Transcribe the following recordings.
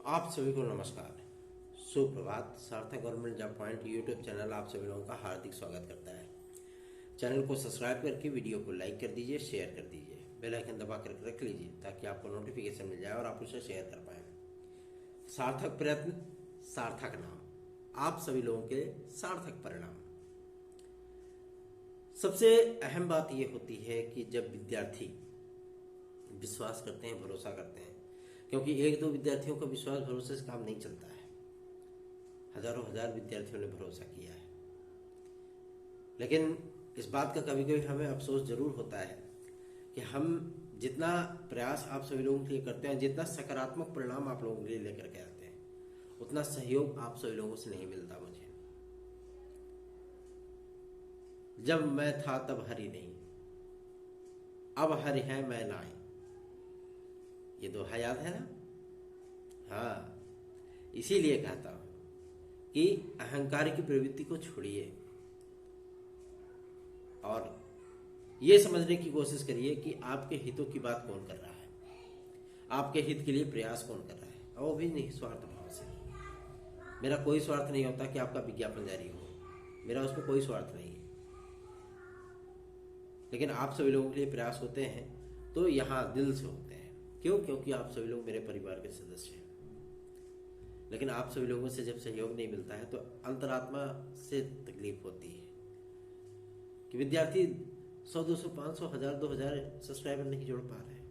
आप सभी को नमस्कार, सुप्रभात। सार्थक government job point YouTube channel आप सभी लोगों का हार्दिक स्वागत करता है। चैनल को सब्सक्राइब करके वीडियो को लाइक कर दीजिए, शेयर कर दीजिए, बेल आइकन दबा कर रख लीजिए ताकि आपको नोटिफिकेशन मिल जाए और आप उसे शेयर कर पाए। सार्थक प्रयत्न, सार्थक नाम, आप सभी लोगों के सार्थक परिणाम। सबसे अहम बात यह होती है कि जब विद्यार्थी विश्वास करते हैं, भरोसा करते हैं, क्योंकि एक दो विद्यार्थियों का विश्वास भरोसे से काम नहीं चलता है। हजारों हजार विद्यार्थियों ने भरोसा किया है। लेकिन इस बात का कभी कभी हमें अफसोस जरूर होता है कि हम जितना प्रयास आप सभी लोगों के लिए करते हैं, जितना सकारात्मक परिणाम आप लोगों के लिए लेकर के आते हैं, उतना सहयोग आप सभी लोगों से नहीं मिलता मुझे। जब मैं था तब हरि नहीं, अब हरि है मैं नाई। ये दोहा याद है ना? हाँ, इसीलिए कहता हूं कि अहंकार की प्रवृत्ति को छोड़िए और ये समझने की कोशिश करिए कि आपके हितों की बात कौन कर रहा है, आपके हित के लिए प्रयास कौन कर रहा है, और वो भी निस्वार्थ भाव से। मेरा कोई स्वार्थ नहीं होता कि आपका विज्ञापन जारी हो, मेरा उसमें कोई स्वार्थ नहीं है। लेकिन आप सभी लोगों के लिए प्रयास होते हैं तो यहाँ दिल से होते हैं। क्यों? क्योंकि आप सभी लोग मेरे परिवार के सदस्य हैं। लेकिन आप सभी लोगों से जब सहयोग नहीं मिलता है तो अंतरात्मा से तकलीफ होती है कि विद्यार्थी 100, 200, 500, 1000, 2000 सब्सक्राइबर नहीं जोड़ पा रहे हैं।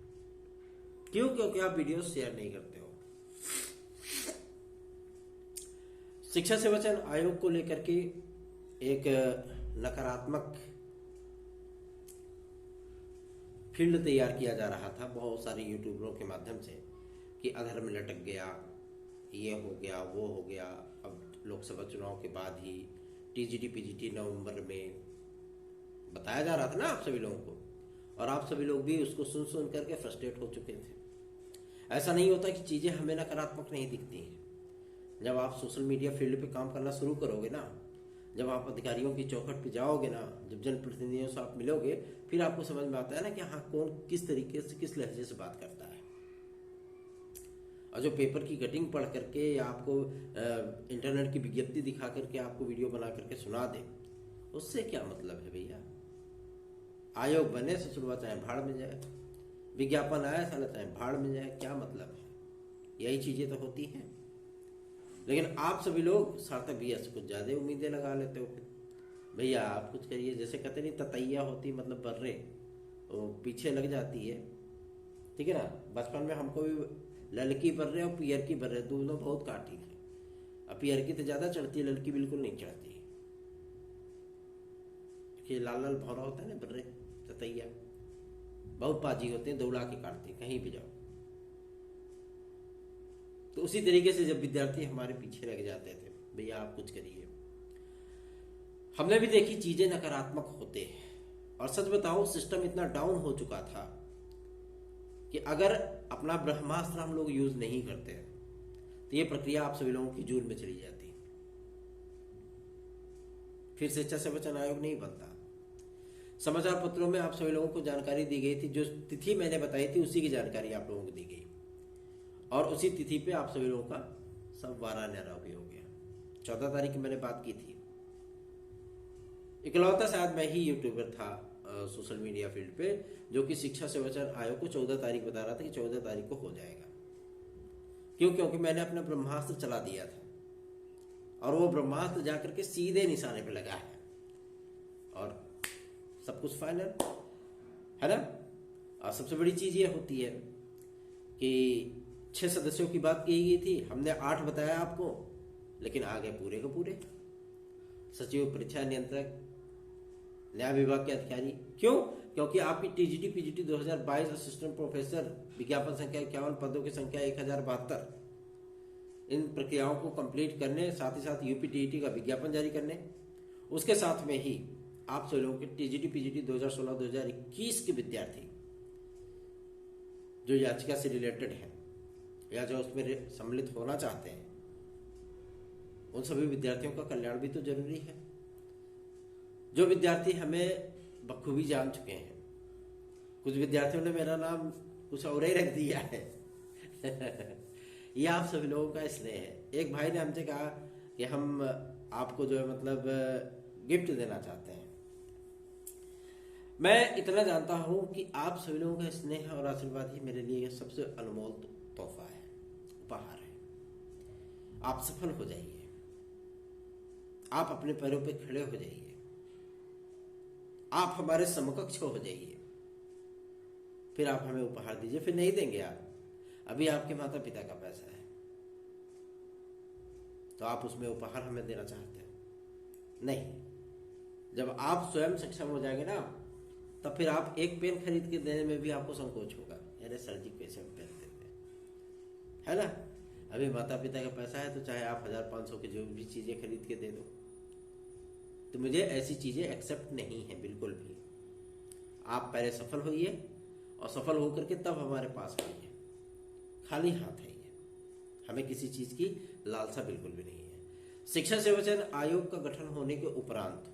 क्यों? क्योंकि आप वीडियो शेयर नहीं करते हो। शिक्षा से वचन आयोग को लेकर के एक नकारात्मक फील्ड तैयार किया जा रहा था बहुत सारे यूट्यूबरों के माध्यम से कि अधर में लटक गया, ये हो गया, वो हो गया। अब लोकसभा चुनाव के बाद ही टीजीटी पीजीटी नवंबर में बताया जा रहा था ना आप सभी लोगों को, और आप सभी लोग भी उसको सुन सुन करके फ्रस्ट्रेट हो चुके थे। ऐसा नहीं होता कि चीज़ें हमें नकारात्मक नहीं दिखती हैं। जब आप सोशल मीडिया फील्ड पे काम करना शुरू करोगे ना, जब आप अधिकारियों की चौखट पे जाओगे ना, जब जनप्रतिनिधियों से आप मिलोगे, फिर आपको समझ में आता है ना कि हाँ, कौन किस तरीके से, किस लहजे से बात करता है। और जो पेपर की कटिंग पढ़ करके या आपको इंटरनेट की विज्ञप्ति दिखा करके आपको वीडियो बना करके सुना दे, उससे क्या मतलब है भैया? आयोग बने ससुरवा चाहे भाड़ में जाए, विज्ञापन आए साला चाहे भाड़ में जाए, क्या मतलब है? यही चीजें तो होती हैं। लेकिन आप सभी लोग सार्थक भैया से कुछ ज्यादा उम्मीदें लगा लेते हो। भैया आप कुछ करिए, जैसे कहते नहीं ततैया होती मतलब बर्रे, तो पीछे लग जाती है, ठीक है ना। बचपन में हमको भी ललकी बर्रे और पियर की बर्रे दोनों बहुत काटी थी। अब पियर की तो ज्यादा चढ़ती है, ललकी बिल्कुल नहीं चढ़ती। ये लाल लाल भौरा होता है ना बर्रे, ततैया बहुत पाजी होते हैं, दौड़ा के काटते हैं कहीं भी जाओ। तो उसी तरीके से जब विद्यार्थी हमारे पीछे लग जाते थे, भैया आप कुछ करिए, हमने भी देखी चीजें नकारात्मक होते हैं। और सच बताओ, सिस्टम इतना डाउन हो चुका था कि अगर अपना ब्रह्मास्त्र हम लोग यूज नहीं करते तो ये प्रक्रिया आप सभी लोगों की जून में चली जाती, फिर शिक्षा से वचन आयोग नहीं बनता। समाचार पत्रों में आप सभी लोगों को जानकारी दी गई थी, जो तिथि मैंने बताई थी उसी की जानकारी आप लोगों को दी गई, और उसी तिथि पे आप सभी लोगों का सब वारा न्यारा भी हो गया। 14 तारीख की मैंने बात की थी। इकलौता शायद मैं ही यूट्यूबर था सोशल मीडिया फील्ड पे जो कि शिक्षा से वचन आयोग को 14 तारीख बता रहा था कि 14 तारीख को हो जाएगा। क्यों? क्योंकि मैंने अपना ब्रह्मास्त्र चला दिया था, और वो ब्रह्मास्त्र जाकर के सीधे निशाने पे लगा है, और सब कुछ फाइनल है ना। और सबसे बड़ी चीज ये होती है कि 6 सदस्यों की बात की गई थी, हमने 8 बताया आपको, लेकिन आ गए पूरे के पूरे। सचिव, परीक्षा नियंत्रक, न्याय विभाग के अधिकारी। क्यों? क्योंकि आपकी टीजीटी पीजीटी 2022 असिस्टेंट प्रोफेसर विज्ञापन संख्या 51, पदों की संख्या 1072, इन प्रक्रियाओं को कंप्लीट करने, साथ ही साथ यूपीटीईटी का विज्ञापन जारी करने, उसके साथ में ही आप सभी लोगों के टीजीटी पीजीटी 2016-2021 के विद्यार्थी जो याचिका से रिलेटेड है या जो उसमें सम्मिलित होना चाहते हैं, उन सभी विद्यार्थियों का कल्याण भी तो जरूरी है। जो विद्यार्थी हमें बखूबी जान चुके हैं, कुछ विद्यार्थियों ने मेरा नाम कुछ और ही रख दिया है ये आप सभी लोगों का स्नेह है। एक भाई ने हमसे कहा कि हम आपको जो है मतलब गिफ्ट देना चाहते हैं। मैं इतना जानता हूं कि आप सभी लोगों का स्नेह और आशीर्वाद ही मेरे लिए सबसे अनमोल तोहफा है, उपहार है। आप सफल हो जाइए, आप अपने पैरों पे खड़े हो जाइए, आप हमारे समकक्ष हो जाइए, फिर आप हमें उपहार दीजिए। फिर नहीं देंगे आप, अभी आपके माता पिता का पैसा है तो आप उसमें उपहार हमें देना चाहते हो? नहीं। जब आप स्वयं सक्षम हो जाएंगे ना, तब फिर आप एक पेन खरीद के देने में भी आपको संकोच होगा, अरे सर जी कैसे हम पेन देते हैं, है ना। अभी माता पिता का पैसा है तो चाहे आप 1500 की जो भी चीजें खरीद के दे दो, तो मुझे ऐसी चीजें एक्सेप्ट नहीं है बिल्कुल भी। आप पहले सफल होइए और सफल होकर के तब हमारे पास आइए। खाली हाथ है ये, हमें किसी चीज की लालसा बिल्कुल भी नहीं है। शिक्षा सेवाचयन आयोग का गठन होने के उपरांत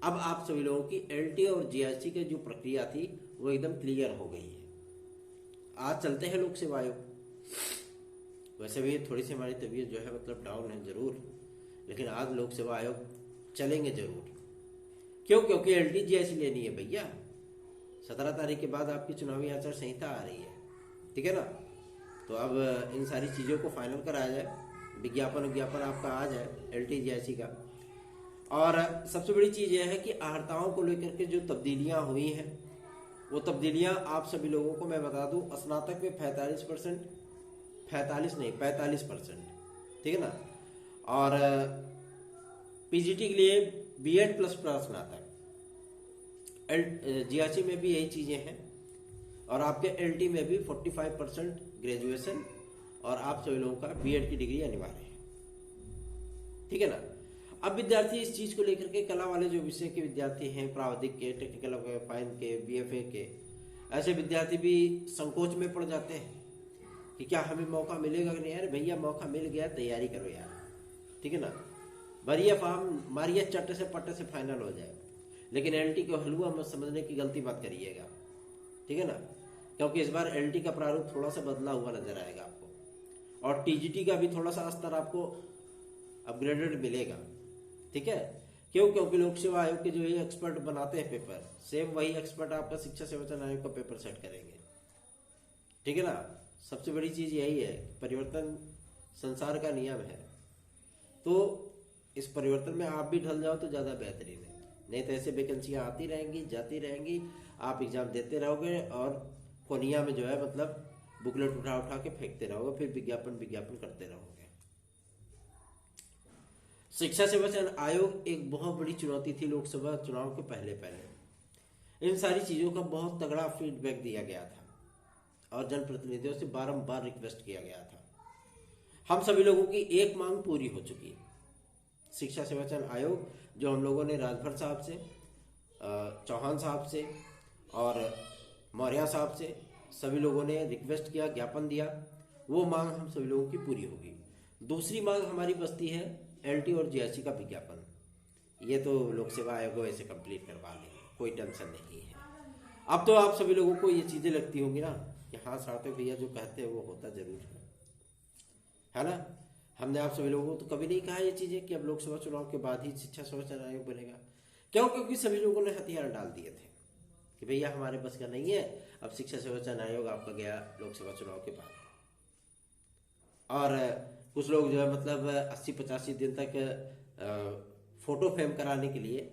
अब आप सभी लोगों की एलटी और जीएसटी की जो प्रक्रिया थी वो एकदम क्लियर हो गई है। आज चलते हैं लोक सेवा आयोग। वैसे भी थोड़ी सी हमारी तबीयत जो है मतलब डाउन है जरूर, लेकिन आज लोक सेवा आयोग चलेंगे जरूर। क्यों? क्योंकि एलटी जीएसटी लेनी है भैया। 17 तारीख के बाद आपकी चुनावी आचार संहिता आ रही है, ठीक है ना। तो अब इन सारी चीज़ों को फाइनल कराया जाए, विज्ञापन आपका आ जाए एलटी जीएसटी का। और सबसे बड़ी चीज़ यह है कि आहर्ताओं को लेकर के जो तब्दीलियां हुई हैं, वो तब्दीलियां आप सभी लोगों को मैं बता दूं, स्नातक में 45%, 45%, ठीक है ना। और पीजीटी के लिए बीएड प्लस स्नातक, जीएसटी में भी यही चीज़ें हैं। और आपके एलटी में भी 45% ग्रेजुएशन और आप सभी लोगों का बीएड की डिग्री अनिवार्य है, ठीक है ना। अब विद्यार्थी इस चीज को लेकर के, कला वाले जो विषय के विद्यार्थी हैं, प्राविधिक के, टेक्निकल फाइन के, बीएफए के, ऐसे विद्यार्थी भी संकोच में पड़ जाते हैं कि क्या हमें मौका मिलेगा कि नहीं। यार भैया मौका मिल गया, तैयारी करो यार, ठीक है ना। भरिए फॉर्म, मारिए चट्टे से पट्टे से फाइनल हो जाए, लेकिन एलटी को हलवा मत समझने की गलती मत करिएगा, ठीक है ना। क्योंकि इस बार एलटी का प्रारूप थोड़ा सा बदला हुआ नजर आएगा आपको, और टीजीटी का भी थोड़ा सा स्तर आपको अपग्रेडेड मिलेगा, ठीक है। क्यों? क्योंकि लोक सेवा आयोग के जो ये एक्सपर्ट बनाते हैं पेपर, सेम वही एक्सपर्ट आपका शिक्षा सेवाचयन आयोग का पेपर सेट करेंगे, ठीक है ना। सबसे बड़ी चीज यही है, परिवर्तन संसार का नियम है, तो इस परिवर्तन में आप भी ढल जाओ तो ज्यादा बेहतरीन है। नहीं तो ऐसे वैकेंसियां आती रहेंगी, जाती रहेंगी, आप एग्जाम देते रहोगे और कोनिया में जो है मतलब बुकलेट उठा उठा के फेंकते रहोगे, फिर विज्ञापन करते रहोगे। शिक्षा सेवाचयन आयोग एक बहुत बड़ी चुनौती थी लोकसभा चुनाव के पहले। इन सारी चीजों का बहुत तगड़ा फीडबैक दिया गया था और जनप्रतिनिधियों से बारंबार रिक्वेस्ट किया गया था। हम सभी लोगों की एक मांग पूरी हो चुकी है। शिक्षा सेवाचयन आयोग जो हम लोगों ने राजभर साहब से, चौहान साहब से और मौर्य साहब से सभी लोगों ने रिक्वेस्ट किया, ज्ञापन दिया, वो मांग हम सभी लोगों की पूरी होगी। दूसरी मांग हमारी बचती है एलटी और जीएसटी का विज्ञापन। ये तो लोक सेवा आयोग वैसे कंप्लीट करवा लेंगे, कोई टेंशन नहीं है। अब तो आप सभी लोगों को ये चीजें लगती होंगी ना कि हाँ सार्थक भैया जो कहते हैं वो होता जरूर है ना। हमने आप सभी लोगों को तो कभी नहीं कहा ये चीजें कि अब लोकसभा चुनाव के बाद ही शिक्षा सेवाचयन आयोग बनेगा। क्यों? क्योंकि सभी लोगों ने हथियार डाल दिए थे कि भैया हमारे बस का नहीं है, अब शिक्षा सेवाचयन आयोग आपका गया लोकसभा चुनाव के बाद। और कुछ लोग जो है मतलब 80-85 दिन तक फोटो फ्रेम कराने के लिए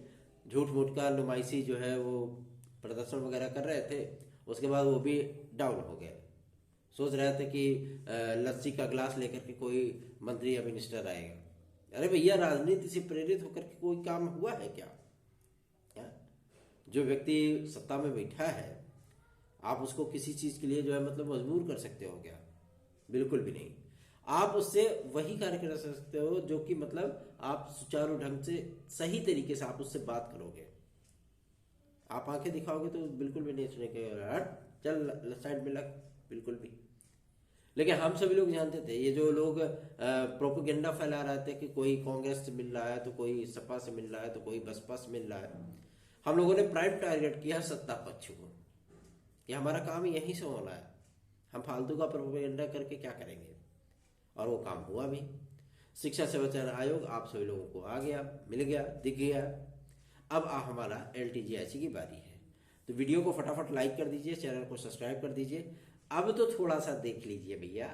झूठ मूठ का नुमाइशी जो है वो प्रदर्शन वगैरह कर रहे थे, उसके बाद वो भी डाउन हो गए। सोच रहे थे कि लस्सी का गिलास लेकर के कोई मंत्री या मिनिस्टर आएगा। अरे भैया राजनीति से प्रेरित होकर के कोई काम हुआ है क्या? जो व्यक्ति सत्ता में बैठा है आप उसको किसी चीज के लिए जो है मतलब मजबूर कर सकते हो क्या? बिल्कुल भी नहीं। आप उससे वही कार्य कर सकते हो जो कि मतलब आप सुचारू ढंग से सही तरीके से आप उससे बात करोगे। आप आंखें दिखाओगे तो बिल्कुल भी नहीं सुनेंगे, चल साइड में लग, बिल्कुल भी। लेकिन हम सभी लोग जानते थे, ये जो लोग प्रोपेगेंडा फैला रहे थे कि कोई कांग्रेस से मिल रहा है तो कोई सपा से मिल रहा है तो कोई बसपा से मिल रहा है, हम लोगों ने प्राइम टारगेट किया सत्ता पक्ष को कि हमारा काम यहीं से होना है, हम फालतू का प्रोपेगेंडा करके क्या करेंगे। और वो काम हुआ भी। शिक्षा सेवा चयन आयोग आप सभी लोगों को आ गया, मिल गया, दिख गया। अब हमारा LTGIC की बारी है। तो वीडियो को फटाफट लाइक कर दीजिए, चैनल को सब्सक्राइब कर दीजिए। अब तो थोड़ा सा देख लीजिए भैया,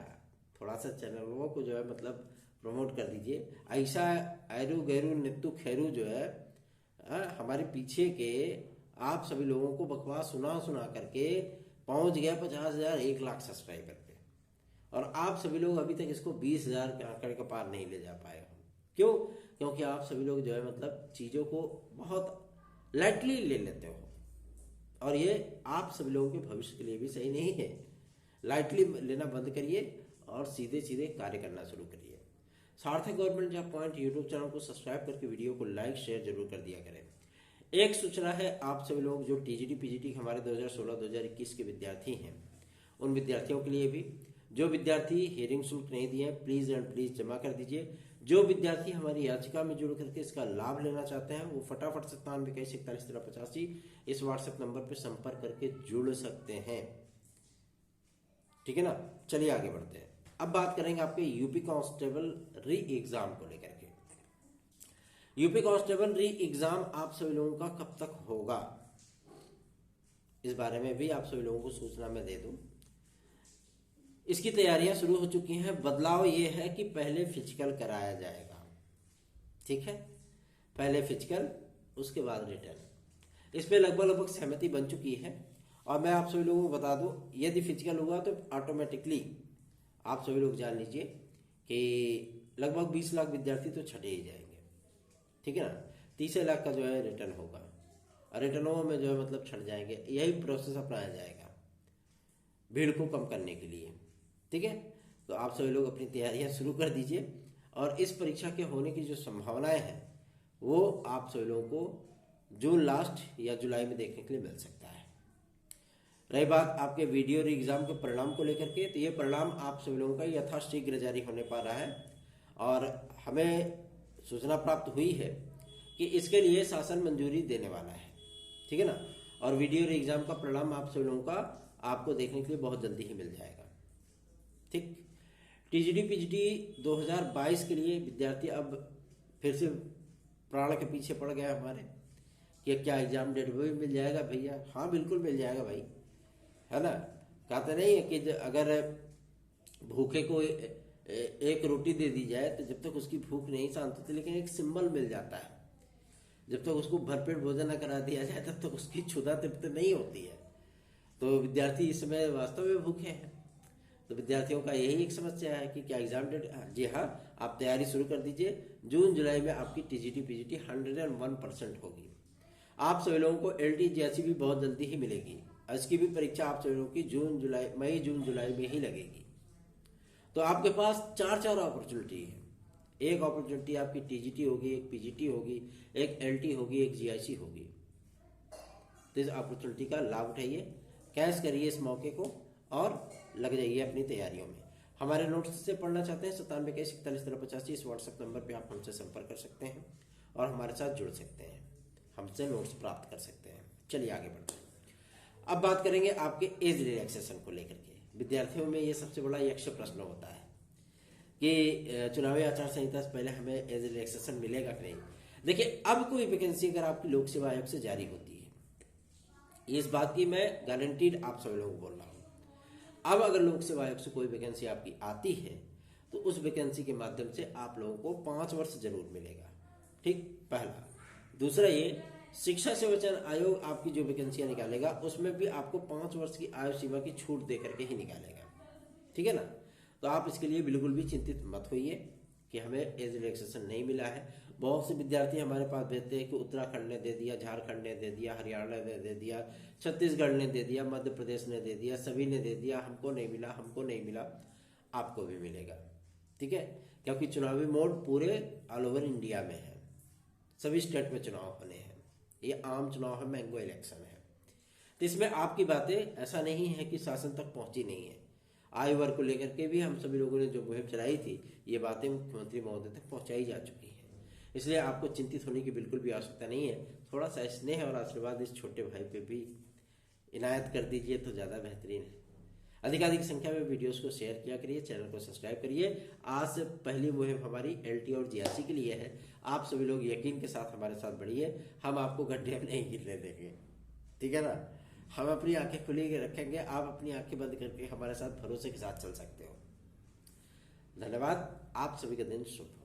थोड़ा सा चैनलों को जो है मतलब प्रमोट कर दीजिए। ऐसा ऐरू गैरू नित्तू खैरू जो है हमारे पीछे के आप सभी लोगों को बकवास सुना सुना करके पहुंच गया 50,000 1 लाख सब्सक्राइबर पे, और आप सभी लोग अभी तक इसको 20,000 के आंकड़े का पार नहीं ले जा पाए हो। क्यों? क्योंकि आप सभी लोग जो है मतलब चीज़ों को बहुत लाइटली ले लेते हो, और ये आप सभी लोगों के भविष्य के लिए भी सही नहीं है। लाइटली लेना बंद करिए और सीधे सीधे कार्य करना शुरू करिए। सार्थक government job point YouTube channel को सब्सक्राइब करके वीडियो को लाइक शेयर जरूर कर दिया करें। एक सूचना है, आप सभी लोग जो TGT PGT हमारे 2016-2021 के विद्यार्थी हैं, उन विद्यार्थियों के लिए भी, जो विद्यार्थी हियरिंग शुल्क नहीं दिए हैं प्लीज एंड प्लीज जमा कर दीजिए। जो विद्यार्थी हमारी याचिका में जुड़ करके इसका लाभ लेना चाहते हैं वो फटाफट 9721411385 इस व्हाट्सएप नंबर पर संपर्क करके जुड़ सकते हैं। ठीक है ना? चलिए आगे बढ़ते हैं। अब बात करेंगे आपके यूपी कांस्टेबल री एग्जाम को लेकर के। यूपी कांस्टेबल री एग्जाम आप सभी लोगों का कब तक होगा, इस बारे में भी आप सभी लोगों को सूचना मैं दे दूं। इसकी तैयारियां शुरू हो चुकी हैं। बदलाव ये है कि पहले फिजिकल कराया जाएगा, ठीक है? पहले फिजिकल, उसके बाद रिटर्न। इस पे लगभग सहमति बन चुकी है। और मैं आप सभी लोगों को बता दूं, यदि फिजिकल हुआ तो ऑटोमेटिकली आप सभी लोग जान लीजिए कि लगभग 20 लाख विद्यार्थी तो छटे ही जाएंगे, ठीक है ना? 30 लाख का जो है रिटर्न होगा, और रिटर्नों में जो है मतलब छट जाएंगे। यही प्रोसेस अपनाया जाएगा भीड़ को कम करने के लिए, ठीक है? तो आप सभी लोग अपनी तैयारियां शुरू कर दीजिए, और इस परीक्षा के होने की जो संभावनाएं हैं वो आप सभी लोगों को जून लास्ट या जुलाई में देखने के लिए मिल सकता है। रही बात आपके वीडियो री एग्जाम के परिणाम को लेकर के, तो ये परिणाम आप सभी लोगों का यथाशीघ्र जारी होने पा रहा है, और हमें सूचना प्राप्त हुई है कि इसके लिए शासन मंजूरी देने वाला है, ठीक है ना? और वीडियो री एग्जाम का परिणाम आप सभी लोगों का आपको देखने के लिए बहुत जल्दी ही मिल जाएगा, ठीक? TGT PGT 2022 के लिए विद्यार्थी अब फिर से प्राण के पीछे पड़ गया हमारे कि क्या एग्जाम डेट भी मिल जाएगा भैया? हाँ बिल्कुल मिल जाएगा भाई, है ना? कहते नहीं है कि अगर भूखे को एक रोटी दे दी जाए तो जब तक उसकी भूख नहीं शांत होती, लेकिन एक सिंबल मिल जाता है। जब तक उसको भरपेट भोजन न करा दिया जाए तब तक उसकी क्षुधा तृप्त नहीं होती है। तो विद्यार्थी इस समय वास्तव में भूखे हैं। तो विद्यार्थियों का यही एक समस्या है कि क्या एग्जाम डेट, जी हाँ, आप तैयारी शुरू कर दीजिए। जून जुलाई में आपकी TGT PGT 101% होगी। आप सभी लोगों को LTGIC भी बहुत जल्दी ही मिलेगी। इसकी भी परीक्षा आप सभी लोगों की मई जून जुलाई में ही लगेगी। तो आपके पास चार अपॉर्चुनिटी है। एक अपॉर्चुनिटी आपकी TGT होगी, एक PGT होगी, एक LT होगी, एक GIC होगी। तो इस अपॉर्चुनिटी का लाभ उठाइए, कैश करिए इस मौके को, और लग जाइए अपनी तैयारियों में। हमारे नोट्स से पढ़ना चाहते हैं 9721411385 इस व्हाट्सएप नंबर पे आप हमसे संपर्क कर सकते हैं और हमारे साथ जुड़ सकते हैं, हमसे नोट्स प्राप्त कर सकते हैं। चलिए आगे बढ़ते हैं। अब बात करेंगे आपके एज रिलैक्सेशन को लेकर के। विद्यार्थियों में ये सबसे बड़ा यक्ष प्रश्न होता है कि चुनावी आचार संहिता से पहले हमें एज रिलैक्सेशन मिलेगा कि नहीं। देखिए, अब कोई वैकेंसी अगर आपकी लोक सेवा आयोग से जारी होती है, इस बात की मैं गारंटीड आप सभी लोगों को बोल रहा हूँ। अब अगर लोक सेवा आयोग से कोई वैकेंसी आपकी आती है तो उस वैकेंसी के माध्यम से आप लोगों को 5 वर्ष जरूर मिलेगा, ठीक? पहला। दूसरा, ये शिक्षा सेवा चयन आयोग आपकी जो वैकेंसियां निकालेगा उसमें भी आपको 5 वर्ष की आयु सीमा की छूट दे करके ही निकालेगा, ठीक है ना? तो आप इसके लिए बिल्कुल भी चिंतित मत होइए कि हमें एज रिलैक्सेशन नहीं मिला है। बहुत से विद्यार्थी हमारे पास भेजते हैं कि उत्तराखंड ने दे दिया, झारखंड ने दे दिया, हरियाणा ने दे दिया, छत्तीसगढ़ ने दे दिया, मध्य प्रदेश ने दे दिया, सभी ने दे दिया, हमको नहीं मिला, हमको नहीं मिला। आपको भी मिलेगा, ठीक है? क्योंकि चुनावी मोड पूरे ऑल ओवर इंडिया में है, सभी स्टेट में चुनाव होने हैं। ये आम चुनाव है, मैंगो इलेक्शन है। तो इसमें आपकी बातें ऐसा नहीं है कि शासन तक पहुंची नहीं है। आयु वर्ग को लेकर के भी हम सभी लोगों ने जो मुहिम चलाई थी, ये बातें मुख्यमंत्री महोदय तक पहुंचाई जा चुकी है। इसलिए आपको चिंतित होने की बिल्कुल भी आवश्यकता नहीं है। थोड़ा सा स्नेह और आशीर्वाद इस छोटे भाई पे भी इनायत कर दीजिए तो ज़्यादा बेहतरीन है। अधिकाधिक संख्या में वीडियोस को शेयर किया करिए, चैनल को सब्सक्राइब करिए। आज से पहली मुहिम हमारी LT और GRC के लिए है। आप सभी लोग यकीन के साथ हमारे साथ बढ़िए, हम आपको गड्ढे में नहीं गिरने देंगे, ठीक है ना। हम अपनी आंखें खुली रखेंगे, आप अपनी आंखें बंद करके हमारे साथ भरोसे के साथ चल सकते हो। धन्यवाद, आप सभी का दिन शुभ हो।